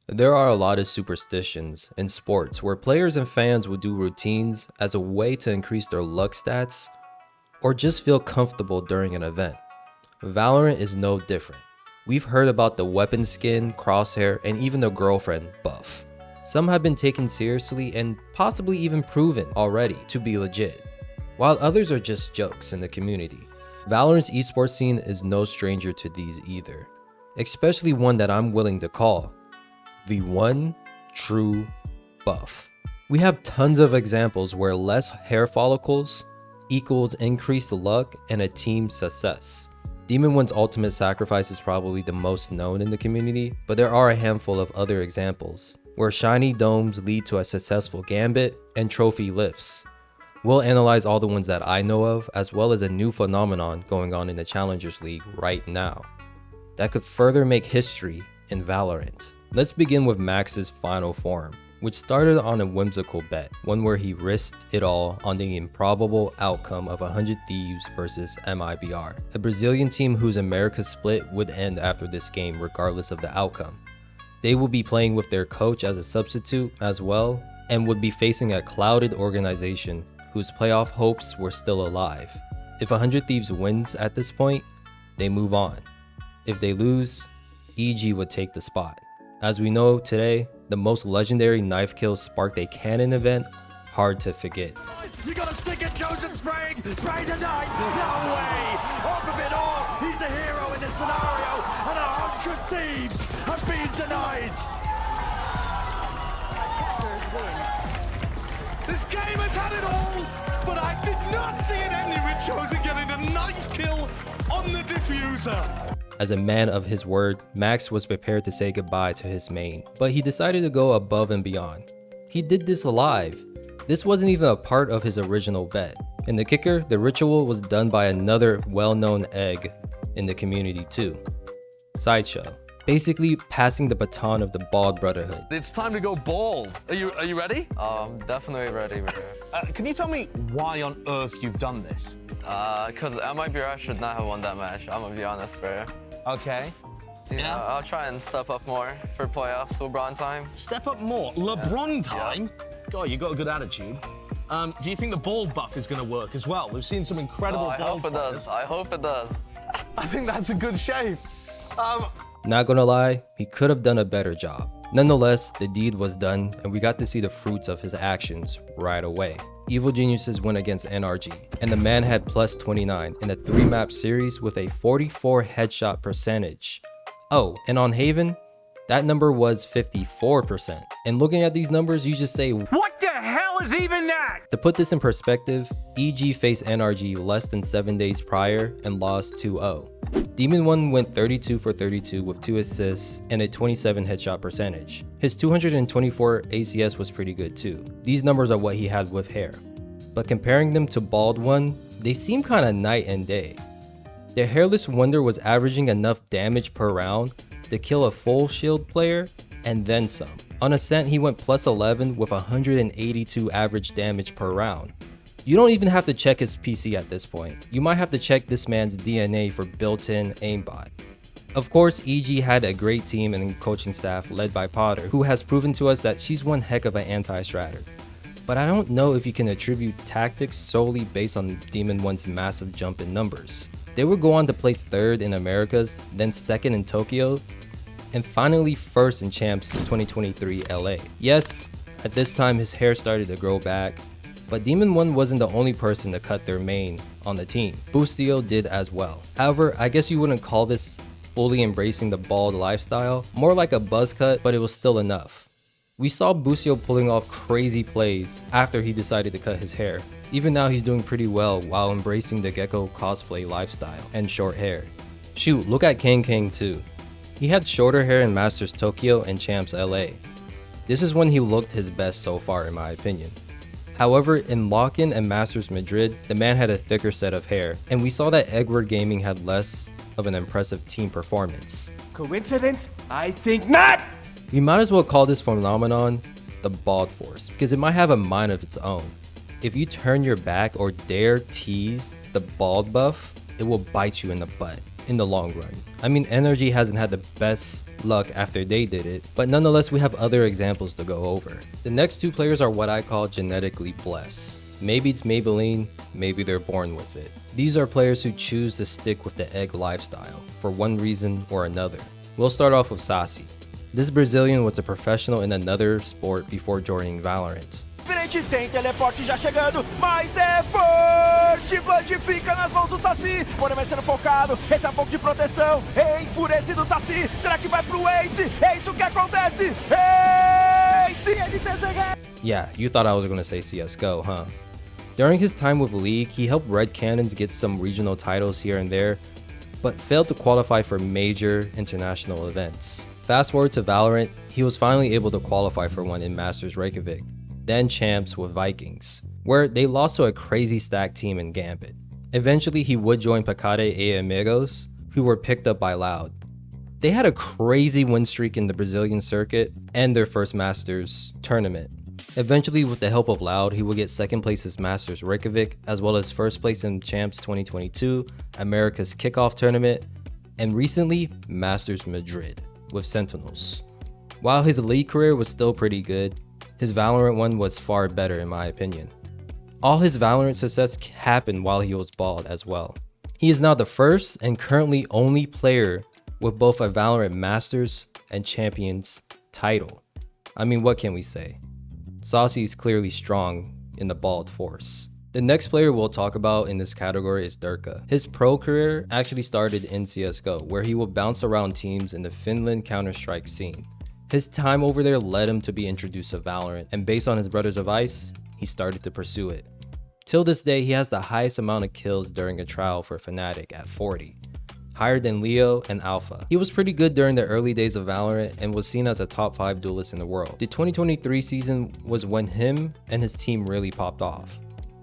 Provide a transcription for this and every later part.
There are a lot of superstitions in sports where players and fans would do routines as a way to increase their luck stats or just feel comfortable during an event. Valorant is no different. We've heard about the weapon skin, crosshair, and even the girlfriend buff. Some have been taken seriously and possibly even proven already to be legit, while others are just jokes in the community. Valorant's esports scene is no stranger to these either, especially one that I'm willing to call the one true buff. We have tons of examples where less hair follicles equals increased luck and a team success. Demon One's ultimate sacrifice is probably the most known in the community, but there are a handful of other examples where shiny domes lead to a successful gambit and trophy lifts. We'll analyze all the ones that I know of, as well as a new phenomenon going on in the Challengers League right now that could further make history in Valorant. Let's begin with Max's final form, which started on a whimsical bet, one where he risked it all on the improbable outcome of 100 Thieves versus MIBR, a Brazilian team whose America split would end after this game regardless of the outcome. They will be playing with their coach as a substitute as well, and would be facing a clouded organization whose playoff hopes were still alive. If 100 Thieves wins at this point, they move on. If they lose, EG would take the spot. As we know today, the most legendary knife kill sparked a canon event hard to forget. You gotta stick it, chosen spraying tonight. No way! Off of it all, he's the hero in this scenario, and 100 Thieves have been denied. This game has had it all, but I did not see it ending with chosen getting a knife kill on the diffuser. As a man of his word, Max was prepared to say goodbye to his main, but he decided to go above and beyond. He did this live. This wasn't even a part of his original bet. In the kicker, the ritual was done by another well-known egg in the community too, Sideshow. Basically passing the baton of the Bald Brotherhood. It's time to go bald. Are you ready? I'm definitely ready, bro. Can you tell me why on earth you've done this? Because MIBR should not have won that match. I'm gonna be honest, bro. Okay. Yeah, I'll try and step up more for playoffs, LeBron time. Step up more. LeBron time? Yeah. God, you got a good attitude. Do you think the bald buff is going to work as well? We've seen some incredible I bald hope it does. I hope it does. I think that's a good shape. Not gonna lie, he could have done a better job. Nonetheless, the deed was done and we got to see the fruits of his actions right away. Evil Geniuses went against NRG, and the man had plus 29 in a 3-map series with a 44 headshot percentage. Oh, and on Haven, that number was 54%. And looking at these numbers, you just say, what the hell is even that? To put this in perspective, EG faced NRG less than 7 days prior and lost 2-0. Demon One went 32 for 32 with 2 assists and a 27 headshot percentage. His 224 ACS was pretty good too. These numbers are what he had with hair. But comparing them to Bald One, they seem kinda night and day. The Hairless Wonder was averaging enough damage per round to kill a full shield player and then some. On Ascent, he went plus 11 with 182 average damage per round. You don't even have to check his PC at this point. You might have to check this man's DNA for built-in aimbot. Of course, EG had a great team and coaching staff led by Potter, who has proven to us that she's one heck of an anti-stratter. But I don't know if you can attribute tactics solely based on Demon One's massive jump in numbers. They would go on to place 3rd in Americas, then 2nd in Tokyo, and finally 1st in Champs 2023 LA. Yes, at this time his hair started to grow back, but Demon One wasn't the only person to cut their main on the team. Boostio did as well. However, I guess you wouldn't call this fully embracing the bald lifestyle, more like a buzz cut, but it was still enough. We saw Boostio pulling off crazy plays after he decided to cut his hair. Even now he's doing pretty well while embracing the gecko cosplay lifestyle and short hair. Shoot, look at King too. He had shorter hair in Masters Tokyo and Champs LA. This is when he looked his best so far in my opinion. However, in Lock-In and Masters Madrid, the man had a thicker set of hair, and we saw that Edward Gaming had less of an impressive team performance. Coincidence? I think not! We might as well call this phenomenon the Bald Force, because it might have a mind of its own. If you turn your back or dare tease the bald buff, it will bite you in the butt in the long run. I mean, NRG hasn't had the best luck after they did it, but nonetheless we have other examples to go over. The next two players are what I call genetically blessed. Maybe it's Maybelline, maybe they're born with it. These are players who choose to stick with the egg lifestyle for one reason or another. We'll start off with Saci. This Brazilian was a professional in another sport before joining Valorant. Frente tem teleporte já chegando, mas é forte. Blood fica nas mãos do Saci. Porém vai sendo focado, recebe um pouco de proteção. Enfurecido Saci, será que vai pro Ace? É isso que acontece. Ace, ele desenha. Yeah, you thought I was gonna say CSGO, huh? During his time with League, he helped Red Cannons get some regional titles here and there, but failed to qualify for major international events. Fast forward to Valorant, he was finally able to qualify for one in Masters Reykjavik, then champs with Vikings, where they lost to a crazy stacked team in Gambit. Eventually, he would join Picade e Amigos, who were picked up by Loud. They had a crazy win streak in the Brazilian circuit and their first Masters tournament. Eventually, with the help of Loud, he would get second place at Masters Reykjavik, as well as first place in Champs 2022, America's Kickoff Tournament, and recently, Masters Madrid with Sentinels. While his League career was still pretty good, his Valorant one was far better in my opinion. All his Valorant success happened while he was bald as well. He is now the first and currently only player with both a Valorant Masters and Champions title. I mean, what can we say? Saci is clearly strong in the bald force. The next player we'll talk about in this category is Durka. His pro career actually started in CSGO, where he would bounce around teams in the Finland Counter-Strike scene. His time over there led him to be introduced to Valorant, and based on his Brothers of Ice, he started to pursue it. Till this day, he has the highest amount of kills during a trial for Fnatic at 40, higher than Leo and Alpha. He was pretty good during the early days of Valorant and was seen as a top 5 duelist in the world. The 2023 season was when him and his team really popped off.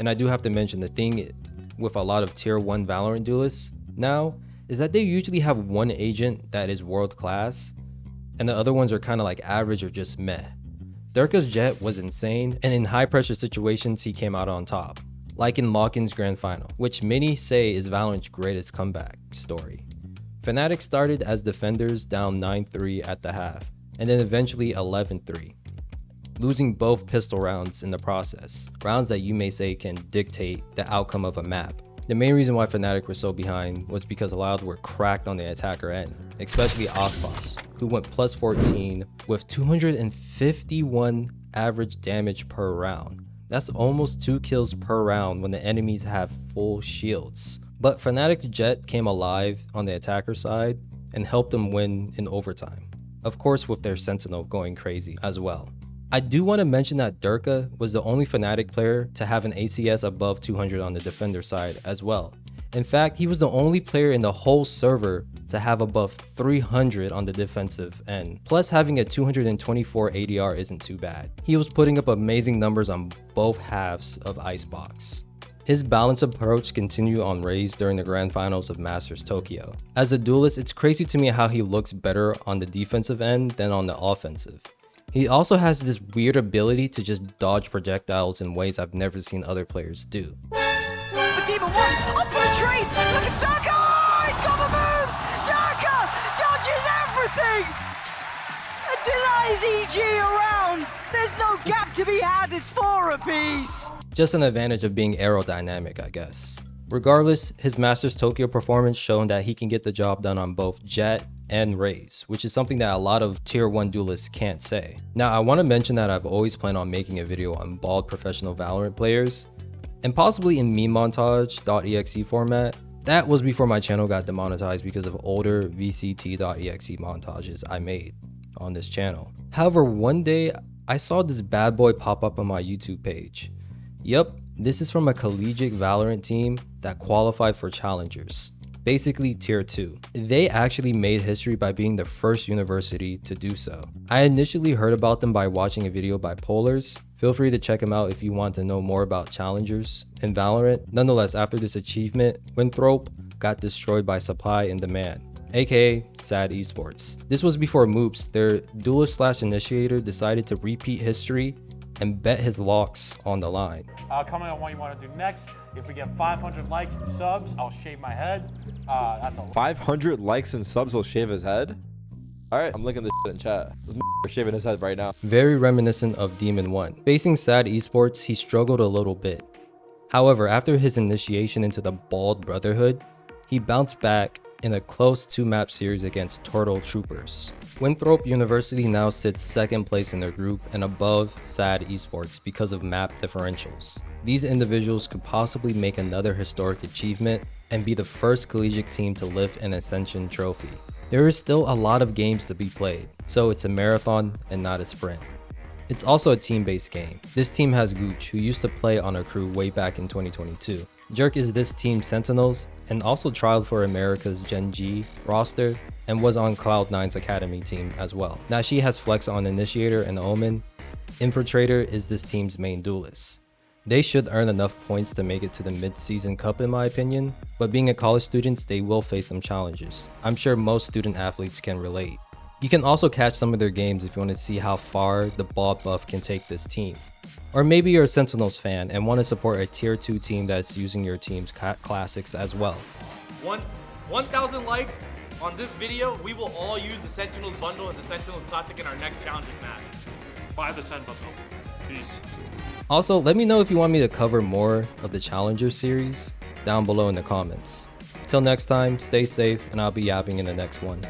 And I do have to mention, the thing with a lot of tier 1 Valorant duelists now is that they usually have one agent that is world class, and the other ones are kind of like average or just meh. Durka's Jett was insane, and in high pressure situations he came out on top, like in Lock-in's grand final, which many say is Valorant's greatest comeback story. Fnatic started as defenders down 9-3 at the half, and then eventually 11-3, losing both pistol rounds in the process, rounds that you may say can dictate the outcome of a map. The main reason why Fnatic were so behind was because a lot were cracked on the attacker end, especially Osphos, who went plus 14 with 251 average damage per round. That's almost 2 kills per round when the enemies have full shields. But Fnatic Jett came alive on the attacker side and helped them win in overtime. Of course, with their Sentinel going crazy as well. I do want to mention that Durka was the only Fnatic player to have an ACS above 200 on the defender side as well. In fact, he was the only player in the whole server to have above 300 on the defensive end. Plus, having a 224 ADR isn't too bad. He was putting up amazing numbers on both halves of Icebox. His balanced approach continued on Raze during the grand finals of Masters Tokyo. As a duelist, it's crazy to me how he looks better on the defensive end than on the offensive. He also has this weird ability to just dodge projectiles in ways I've never seen other players do. But Demon 1, up for the trade! Look at Durka! Oh, he's got the moves! Durka dodges everything! And denies EG around! There's no gap to be had, it's 4 apiece! Just an advantage of being aerodynamic, I guess. Regardless, his Masters Tokyo performance shown that he can get the job done on both Jett and Raze, which is something that a lot of tier 1 duelists can't say. Now, I want to mention that I've always planned on making a video on bald professional Valorant players, and possibly in meme montage.exe format. That was before my channel got demonetized because of older VCT.exe montages I made on this channel. However, one day I saw this bad boy pop up on my YouTube page. Yup, this is from a collegiate Valorant team that qualified for challengers. Basically tier 2. They actually made history by being the first university to do so. I initially heard about them by watching a video by Polars. Feel free to check them out if you want to know more about challengers in Valorant. Nonetheless, after this achievement, Winthrop got destroyed by supply and demand, aka sad Esports. This was before Moops, their duelist/initiator, decided to repeat history and bet his locks on the line. Comment on what you want to do next. If we get 500 likes and subs, I'll shave my head. That's all. 500 likes and subs will shave his head? Alright, I'm linking this shit in chat. This shaving his head right now. Very reminiscent of Demon 1. Facing Sad Esports, he struggled a little bit. However, after his initiation into the Bald Brotherhood, he bounced back in a close 2-map series against Turtle Troopers. Winthrop University now sits second place in their group and above Sad Esports because of map differentials. These individuals could possibly make another historic achievement and be the first collegiate team to lift an Ascension trophy. There is still a lot of games to be played, so it's a marathon and not a sprint. It's also a team-based game. This team has Gooch, who used to play on our crew way back in 2022. Jerk is this team's Sentinels and also trialed for America's Gen G roster and was on Cloud9's academy team as well. Now she has Flex on Initiator and Omen. Infiltrator is this team's main duelist. They should earn enough points to make it to the mid-season cup in my opinion, but being a college students, they will face some challenges. I'm sure most student athletes can relate. You can also catch some of their games if you want to see how far the ball buff can take this team. Or maybe you're a Sentinels fan and want to support a tier 2 team that's using your team's classics as well. 1,000 likes on this video, we will all use the Sentinels bundle and the Sentinels classic in our next challenges match. Buy the Sen bundle. Peace. Also, let me know if you want me to cover more of the Challenger series down below in the comments. Till next time, stay safe and I'll be yapping in the next one.